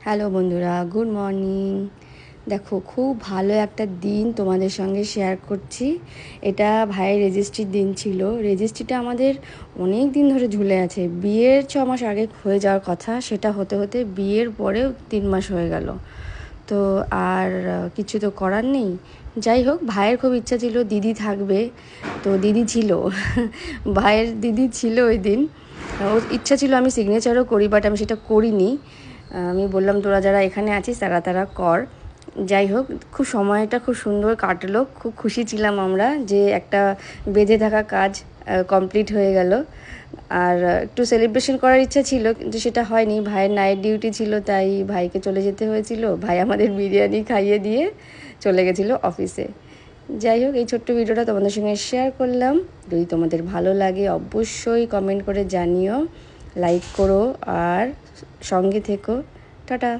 Hello বন্ধুরা, good morning. দেখো, খুব ভালো একটা দিন তোমাদের সঙ্গে শেয়ার করছি। এটা ভাইয়ের রেজিস্ট্রির দিন ছিল। রেজিস্ট্রিটা আমাদের অনেক দিন ধরে ঝুলে আছে। বিয়ের 6 মাস আগে হয়ে যাওয়ার কথা, সেটা হতে হতে বিয়ের পরেও 3 মাস হয়ে গেল। তো আর কিছু তো করার নেই। যাই হোক, ভাইয়ের খুব ইচ্ছা ছিল দিদি থাকবে, তো দিদি ছিল ভাইয়ের দিদি ছিল ওই দিন। ওর ইচ্ছা ছিল আমি সিগনেচারও করি, বাট আমি সেটা করিনি। আমি বললাম তোরা যারা এখানে আছিস তারা তারা কর। যাই হোক, সময়টা খুব সুন্দর কাটলো। খুব খুশি ছিলাম আমরা যে একটা বেঁধে থাকা কাজ কমপ্লিট হয়ে গেল। আর একটু সেলিব্রেশন করার ইচ্ছা ছিল, কিন্তু সেটা হয়নি। ভাইয়ের নাইট ডিউটি ছিল, তাই ভাইকে চলে যেতে হয়েছিল। ভাই আমাদের বিরিয়ানি খাইয়ে দিয়ে চলে গেছিলো অফিসে। যাই হোক, এই ছোট্ট ভিডিওটা তোমাদের সঙ্গে শেয়ার করলাম। যদি তোমাদের ভালো লাগে অবশ্যই কমেন্ট করে জানিও, লাইক করো আর সঙ্গে থেকো। টাটা।